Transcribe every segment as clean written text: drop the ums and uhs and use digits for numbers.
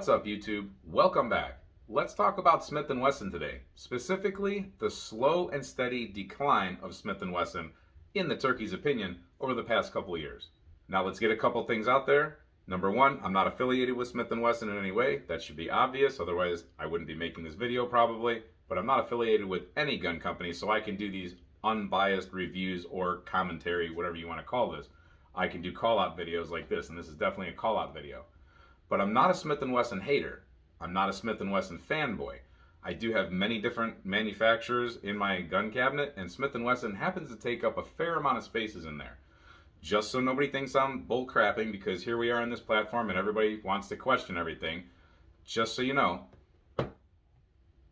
What's up, YouTube? Welcome back. Let's talk about Smith and Wesson today, specifically the slow and steady decline of Smith and Wesson in the Turkey's opinion over the past couple of years. Now let's get a couple things out there. Number one, I'm not affiliated with Smith and Wesson in any way. That should be obvious, otherwise I wouldn't be making this video probably. But I'm not affiliated with any gun company, so I can do these unbiased reviews or commentary, whatever you want to call this. I can do call-out videos like this, and this is definitely a call-out video. But I'm not a Smith and Wesson hater. I'm not a Smith and Wesson fanboy. I do have many different manufacturers in my gun cabinet, and Smith and Wesson happens to take up a fair amount of spaces in there. Just so nobody thinks I'm bull crapping, because here we are on this platform and everybody wants to question everything. Just so you know,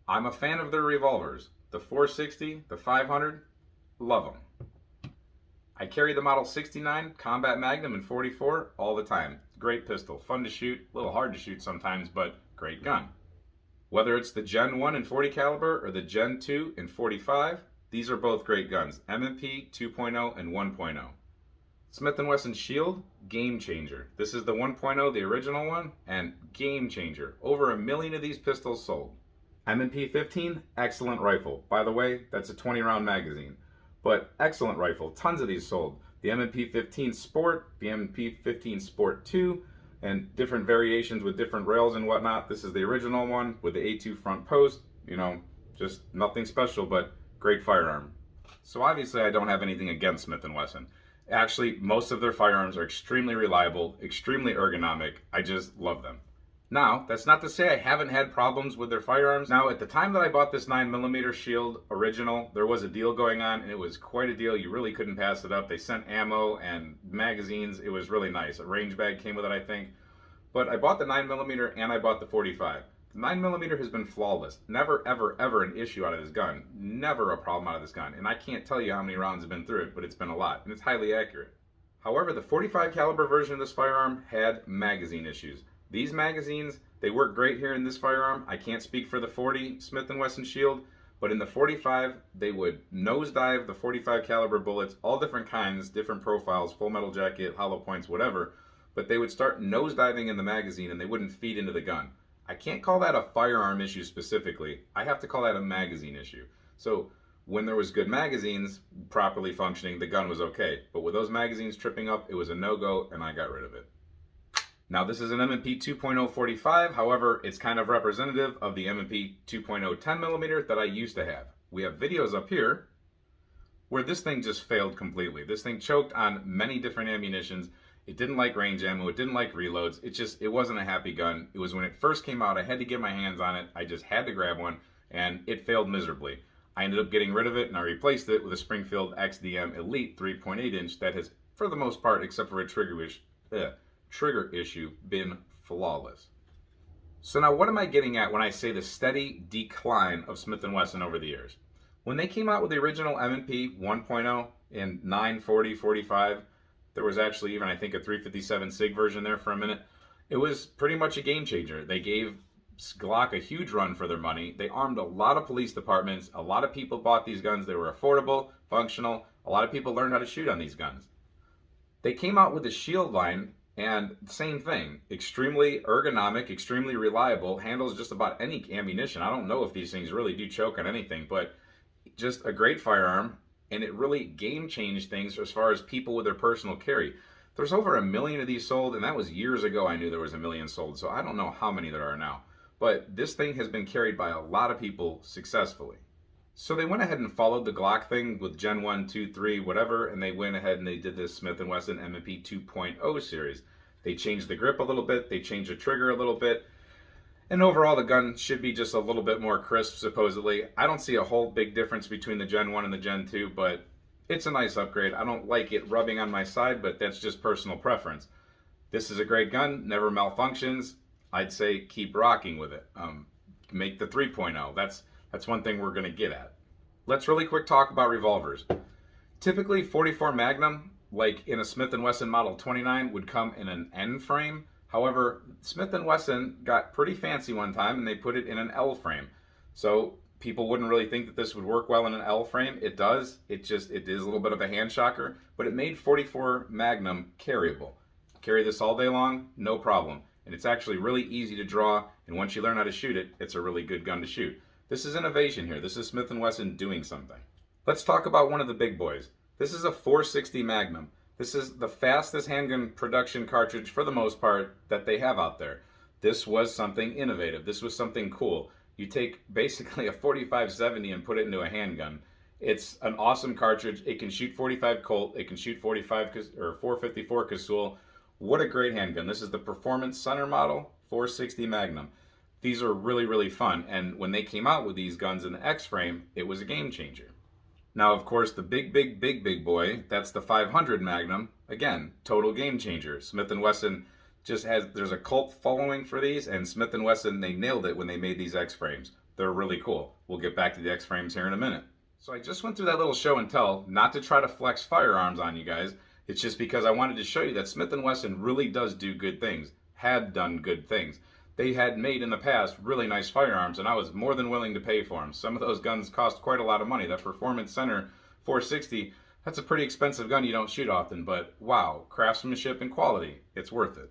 I'm a fan of their revolvers. The 460, the 500, love them. I carry the Model 69 Combat Magnum in 44 all the time. Great pistol, fun to shoot, a little hard to shoot sometimes, but great gun. Whether it's the Gen 1 in 40 caliber or the Gen 2 in 45, these are both great guns. M&P 2.0 and 1.0. Smith and Wesson Shield, game changer. This is the 1.0, the original one, and game changer. Over 1 million of these pistols sold. M&P 15, excellent rifle. By the way, that's a 20-round magazine. But excellent rifle, tons of these sold. The M&P 15 Sport, the M&P 15 Sport 2, and different variations with different rails and whatnot. This is the original one with the A2 front post. You know, just nothing special, but great firearm. So obviously I don't have anything against Smith and Wesson. Actually, most of their firearms are extremely reliable, extremely ergonomic. I just love them. Now, that's not to say I haven't had problems with their firearms. Now, at the time that I bought this 9mm Shield original, there was a deal going on, and it was quite a deal. You really couldn't pass it up. They sent ammo and magazines. It was really nice. A range bag came with it, I think. But I bought the 9mm and I bought the 45. The 9mm has been flawless. Never, ever, ever an issue out of this gun. Never a problem out of this gun. And I can't tell you how many rounds have been through it, but it's been a lot, and it's highly accurate. However, the 45 caliber version of this firearm had magazine issues. These magazines, they work great here in this firearm. I can't speak for the 40 Smith and Wesson Shield, but in the 45, they would nosedive the 45 caliber bullets, all different kinds, different profiles, full metal jacket, hollow points, whatever, but they would start nosediving in the magazine and they wouldn't feed into the gun. I can't call that a firearm issue specifically. I have to call that a magazine issue. So when there was good magazines properly functioning, the gun was okay. But with those magazines tripping up, it was a no-go and I got rid of it. Now this is an M&P 2.0 45, however, it's kind of representative of the M&P 2.0 10mm that I used to have. We have videos up here where this thing just failed completely. This thing choked on many different ammunitions. It didn't like range ammo, it didn't like reloads, it wasn't a happy gun. It was when it first came out, I had to get my hands on it, I just had to grab one, and it failed miserably. I ended up getting rid of it and I replaced it with a Springfield XDM Elite 3.8 inch that has, for the most part, except for a trigger issue, been flawless. So now what am I getting at when I say the steady decline of Smith & Wesson over the years? When they came out with the original M&P 1.0 in 940, 45, there was actually even, I think, a 357 SIG version there for a minute. It was pretty much a game changer. They gave Glock a huge run for their money. They armed a lot of police departments. A lot of people bought these guns. They were affordable, functional. A lot of people learned how to shoot on these guns. They came out with the Shield line, and same thing, extremely ergonomic, extremely reliable, handles just about any ammunition. I don't know if these things really do choke on anything, but just a great firearm, and it really game changed things as far as people with their personal carry. There's over 1 million of these sold, and that was years ago. I knew there was 1 million sold, so I don't know how many there are now. But this thing has been carried by a lot of people successfully. So they went ahead and followed the Glock thing with Gen 1, 2, 3, whatever, and they went ahead and they did this Smith & Wesson M&P 2.0 series. They changed the grip a little bit, they changed the trigger a little bit, and overall the gun should be just a little bit more crisp, supposedly. I don't see a whole big difference between the Gen 1 and the Gen 2, but it's a nice upgrade. I don't like it rubbing on my side, but that's just personal preference. This is a great gun, never malfunctions. I'd say keep rocking with it. Make the 3.0. That's one thing we're going to get at. Let's really quick talk about revolvers. Typically 44 Magnum, like in a Smith & Wesson Model 29, would come in an N frame. However, Smith & Wesson got pretty fancy one time and they put it in an L frame. So people wouldn't really think that this would work well in an L frame. It does. It is a little bit of a hand shocker, but it made 44 Magnum carryable. Carry this all day long, no problem. and it's actually really easy to draw, and once you learn how to shoot it, it's a really good gun to shoot. This is innovation here. This is Smith and Wesson doing something. Let's talk about one of the big boys. This is a 460 Magnum. This is the fastest handgun production cartridge for the most part that they have out there. This was something innovative. This was something cool. You take basically a 4570 and put it into a handgun. It's an awesome cartridge. It can shoot 45 Colt. It can shoot 45 or 454 Casull. What a great handgun. This is the Performance Center model 460 Magnum. These are really, really fun. And when they came out with these guns in the X-frame, it was a game changer. Now, of course, the big boy, that's the 500 Magnum. Again, total game changer. Smith and Wesson just there's a cult following for these, and Smith and Wesson, they nailed it when they made these X-frames. They're really cool. We'll get back to the X-frames here in a minute. So I just went through that little show and tell, not to try to flex firearms on you guys. It's just because I wanted to show you that Smith and Wesson really does do good things, had done good things. They had made in the past really nice firearms, and I was more than willing to pay for them. Some of those guns cost quite a lot of money. That Performance Center 460, that's a pretty expensive gun you don't shoot often, but wow, craftsmanship and quality, it's worth it.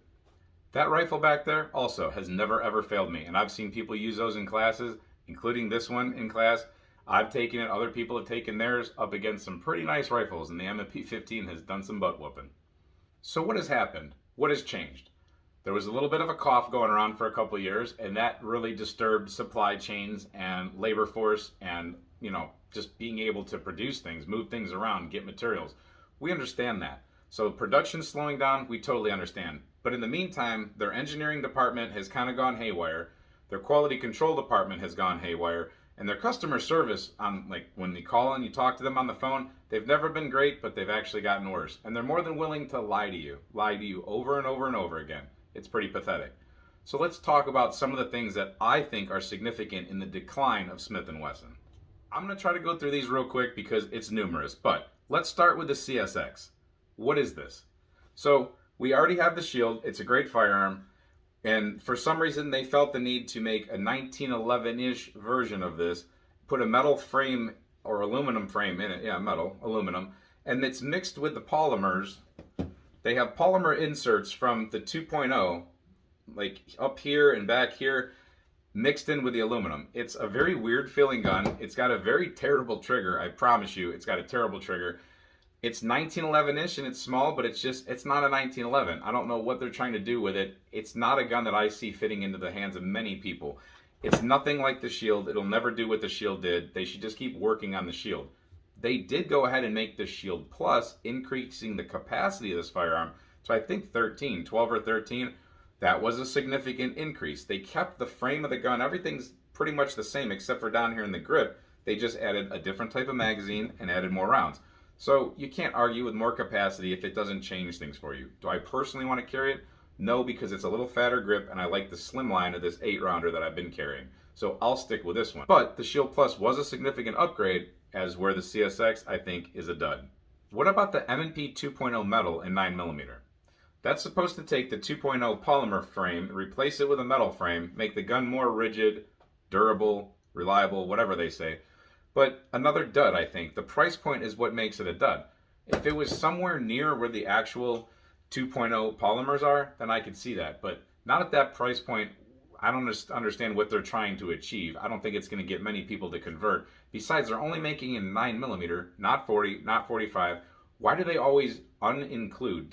That rifle back there also has never ever failed me, and I've seen people use those in classes, including this one in class. I've taken it, other people have taken theirs up against some pretty nice rifles, and the MP15 has done some butt whooping. So what has happened? What has changed? There was a little bit of a cough going around for a couple of years, and that really disturbed supply chains and labor force and, just being able to produce things, move things around, get materials. We understand that. So production slowing down, we totally understand. But in the meantime, their engineering department has kind of gone haywire. Their quality control department has gone haywire. And their customer service, when you call and you talk to them on the phone, they've never been great, but they've actually gotten worse. And they're more than willing to lie to you over and over and over again. It's pretty pathetic. So let's talk about some of the things that I think are significant in the decline of Smith and Wesson. I'm going to try to go through these real quick because it's numerous, but let's start with the CSX. What is this? So we already have the Shield. It's a great firearm. And for some reason, they felt the need to make a 1911-ish version of this, put a metal frame or aluminum frame in it. Yeah, metal, aluminum. And it's mixed with the polymers. They have polymer inserts from the 2.0, like up here and back here, mixed in with the aluminum. It's a very weird feeling gun. It's got a very terrible trigger. I promise you, it's got a terrible trigger. It's 1911-ish and it's small, but it's not a 1911. I don't know what they're trying to do with it. It's not a gun that I see fitting into the hands of many people. It's nothing like the Shield. It'll never do what the Shield did. They should just keep working on the Shield. They did go ahead and make the Shield Plus, increasing the capacity of this firearm to I think 12 or 13. That was a significant increase. They kept the frame of the gun. Everything's pretty much the same except for down here in the grip. They just added a different type of magazine and added more rounds. So you can't argue with more capacity if it doesn't change things for you. Do I personally want to carry it? No, because it's a little fatter grip and I like the slim line of this 8-rounder that I've been carrying. So I'll stick with this one. But the Shield Plus was a significant upgrade, as where the CSX, I think, is a dud. What about the M&P 2.0 metal in 9mm? That's supposed to take the 2.0 polymer frame, replace it with a metal frame, make the gun more rigid, durable, reliable, whatever they say. But another dud, I think. The price point is what makes it a dud. If it was somewhere near where the actual 2.0 polymers are, then I could see that. But not at that price point. I don't understand what they're trying to achieve. I don't think it's going to get many people to convert. Besides, they're only making in 9mm, not 40, not 45. Why do they always not include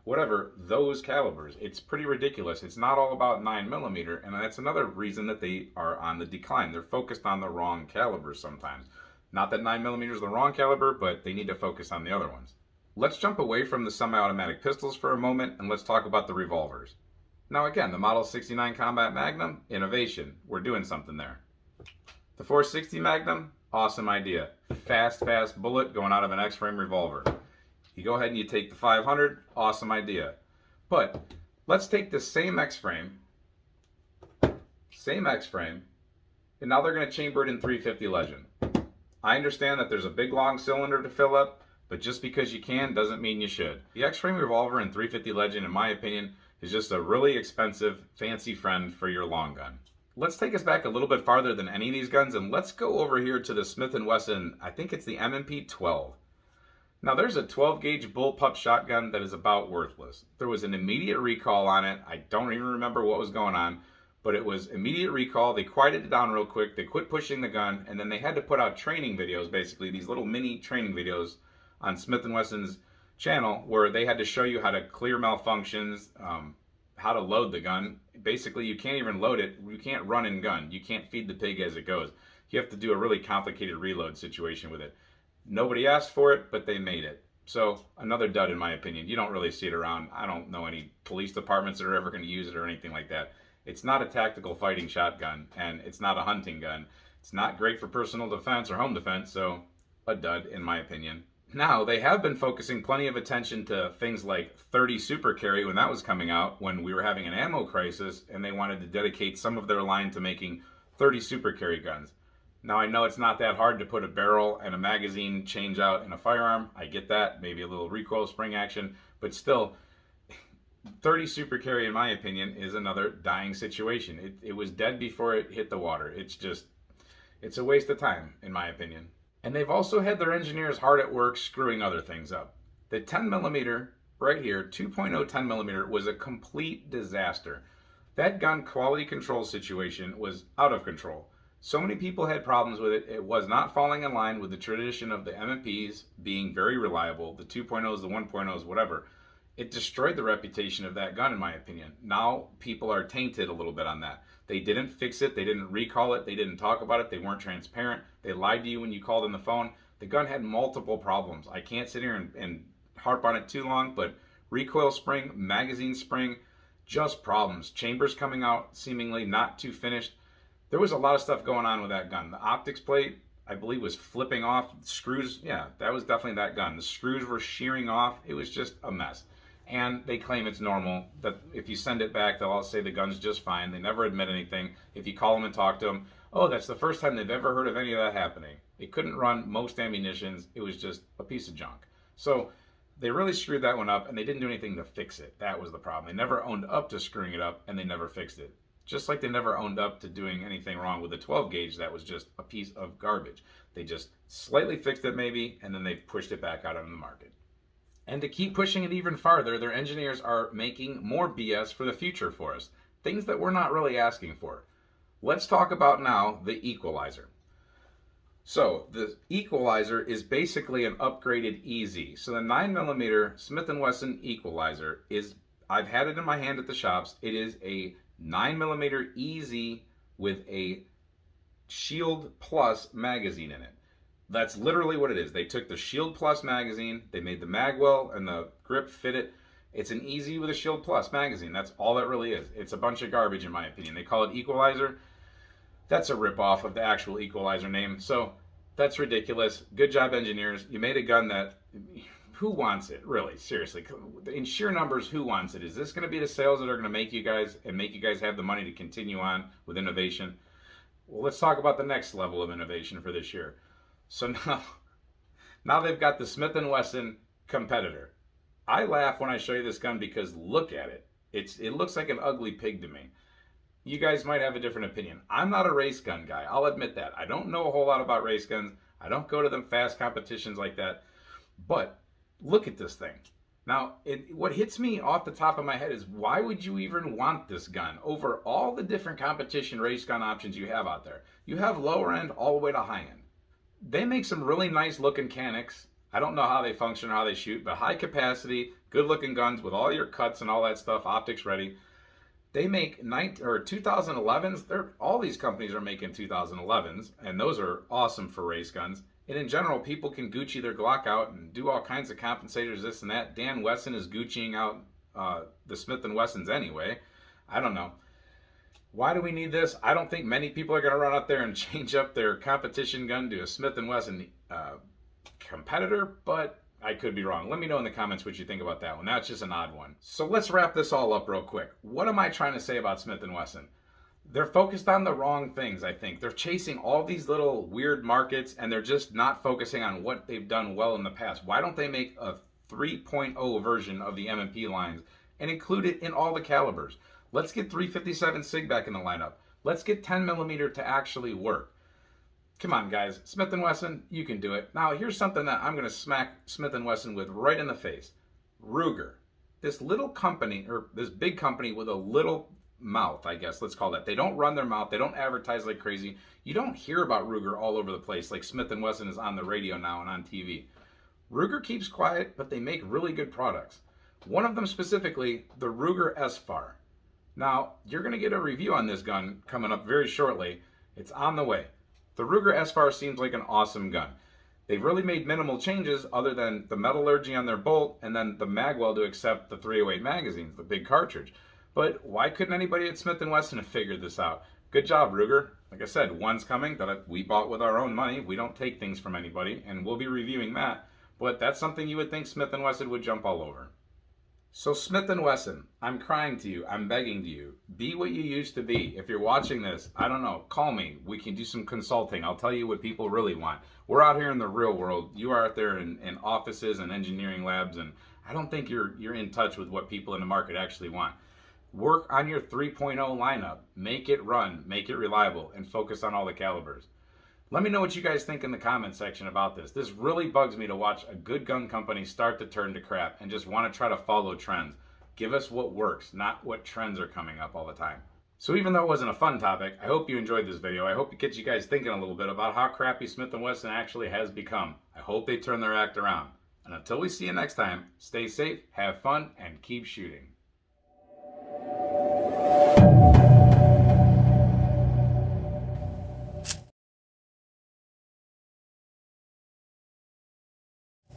whatever those calibers? It's pretty ridiculous. It's not all about 9mm, and that's another reason that they are on the decline. They're focused on the wrong calibers sometimes. Not that 9mm is the wrong caliber, but they need to focus on the other ones. Let's jump away from the semi-automatic pistols for a moment, and let's talk about the revolvers. Now again, the Model 69 Combat Magnum, innovation. We're doing something there. The 460 Magnum, awesome idea. Fast bullet going out of an X-frame revolver. You go ahead and you take the 500, awesome idea. But let's take the same X-frame, and now they're going to chamber it in 350 Legend. I understand that there's a big long cylinder to fill up, but just because you can doesn't mean you should. The X-frame revolver in 350 Legend, in my opinion, is just a really expensive, fancy friend for your long gun. Let's take us back a little bit farther than any of these guns, and let's go over here to the Smith and Wesson, I think it's the M&P 12. Now there's a 12 gauge bullpup shotgun that is about worthless. There was an immediate recall on it. I don't even remember what was going on, but it was immediate recall. They quieted it down real quick. They quit pushing the gun, and then they had to put out training videos, basically these little mini training videos on Smith and Wesson's channel where they had to show you how to clear malfunctions, how to load the gun. Basically, you can't even load it. You can't run and gun. You can't feed the pig as it goes. You have to do a really complicated reload situation with it. Nobody asked for it, but they made it. So another dud in my opinion. You don't really see it around. I don't know any police departments that are ever going to use it or anything like that. It's not a tactical fighting shotgun, and it's not a hunting gun. It's not great for personal defense or home defense, so a dud in my opinion. Now, they have been focusing plenty of attention to things like 30 Super Carry when that was coming out, when we were having an ammo crisis, and they wanted to dedicate some of their line to making 30 Super Carry guns. Now, I know it's not that hard to put a barrel and a magazine change out in a firearm. I get that, maybe a little recoil spring action, but still, 30 Super Carry, in my opinion, is another dying situation. It was dead before it hit the water. It's a waste of time, in my opinion. And they've also had their engineers hard at work screwing other things up. The 10mm right here, 2.0 10mm, was a complete disaster. That gun quality control situation was out of control. So many people had problems with it. It was not falling in line with the tradition of the M&Ps being very reliable, the 2.0s, the 1.0s, whatever. It destroyed the reputation of that gun, in my opinion. Now people are tainted a little bit on that. They didn't fix it. They didn't recall it. They didn't talk about it. They weren't transparent. They lied to you when you called on the phone. The gun had multiple problems. I can't sit here and harp on it too long, but recoil spring, magazine spring, just problems. Chambers coming out seemingly not too finished. There was a lot of stuff going on with that gun. The optics plate, I believe, was flipping off. Screws, yeah, that was definitely that gun. The screws were shearing off. It was just a mess. And they claim it's normal, that if you send it back, they'll all say the gun's just fine. They never admit anything. If you call them and talk to them, oh, that's the first time they've ever heard of any of that happening. It couldn't run most ammunitions. It was just a piece of junk. So they really screwed that one up, and they didn't do anything to fix it. That was the problem. They never owned up to screwing it up, and they never fixed it. Just like they never owned up to doing anything wrong with the 12 gauge that was just a piece of garbage. They just slightly fixed it maybe, and then they pushed it back out on the market. And to keep pushing it even farther, their engineers are making more BS for the future for us. Things that we're not really asking for. Let's talk about now the equalizer. So the equalizer is basically an upgraded EZ. So the 9mm Smith and Wesson equalizer is, I've had it in my hand at the shops. It is a 9mm EZ with a Shield Plus magazine in it. That's literally what it is. They took the Shield Plus magazine, they made the magwell and the grip fit it. It's an EZ with a Shield Plus magazine. That's all it really is. It's a bunch of garbage in my opinion. They call it equalizer. That's a ripoff of the actual equalizer name. So that's ridiculous. Good job, engineers. You made a gun that, who wants it? Really, seriously. In sheer numbers, who wants it? Is this going to be the sales that are going to make you guys have the money to continue on with innovation? Well, let's talk about the next level of innovation for this year. So now they've got the Smith and Wesson competitor. I laugh when I show you this gun because look at it. It looks like an ugly pig to me. You guys might have a different opinion. I'm not a race gun guy. I'll admit that. I don't know a whole lot about race guns. I don't go to them fast competitions like that. But look at this thing. Now, what hits me off the top of my head is, why would you even want this gun over all the different competition race gun options you have out there? You have lower end all the way to high end. They make some really nice looking canics. I don't know how they function or how they shoot, but high capacity, good looking guns with all your cuts and all that stuff, optics ready. They make 2011s. All these companies are making 2011s, and those are awesome for race guns. And in general, people can Gucci their Glock out and do all kinds of compensators, this and that. Dan Wesson is Gucciing out the Smith and Wessons anyway. I don't know. Why do we need this? I don't think many people are going to run out there and change up their competition gun to a Smith and Wesson competitor, but I could be wrong. Let me know in the comments what you think about that one. That's just an odd one. So let's wrap this all up real quick. What am I trying to say about Smith and Wesson? They're focused on the wrong things, I think. They're chasing all these little weird markets, and they're just not focusing on what they've done well in the past. Why don't they make a 3.0 version of the M&P lines and include it in all the calibers? Let's get 357 SIG back in the lineup. Let's get 10mm to actually work. Come on, guys. Smith and Wesson, you can do it. Now, here's something that I'm going to smack Smith and Wesson with right in the face. Ruger. This little company, or this big company with a little mouth, I guess, let's call it. They don't run their mouth. They don't advertise like crazy. You don't hear about Ruger all over the place like Smith and Wesson is on the radio now and on TV. Ruger keeps quiet, but they make really good products. One of them specifically, the Ruger S-FAR. Now, you're going to get a review on this gun coming up very shortly. It's on the way. The Ruger S-FAR seems like an awesome gun. They've really made minimal changes other than the metallurgy on their bolt and then the magwell to accept the 308 magazines, the big cartridge. But why couldn't anybody at Smith and Wesson have figured this out? Good job, Ruger. Like I said, one's coming that we bought with our own money. We don't take things from anybody, and we'll be reviewing that. But that's something you would think Smith and Wesson would jump all over. So Smith and Wesson, I'm crying to you, I'm begging to you, be what you used to be. If you're watching this, I don't know, call me. We can do some consulting. I'll tell you what people really want. We're out here in the real world. You are out there in offices and engineering labs, and I don't think you're in touch with what people in the market actually want. Work on your 3.0 lineup. Make it run, make it reliable, and focus on all the calibers. Let me know what you guys think in the comment section about this. This really bugs me to watch a good gun company start to turn to crap and just want to try to follow trends. Give us what works, not what trends are coming up all the time. So even though it wasn't a fun topic, I hope you enjoyed this video. I hope it gets you guys thinking a little bit about how crappy Smith & Wesson actually has become. I hope they turn their act around. And until we see you next time, stay safe, have fun, and keep shooting.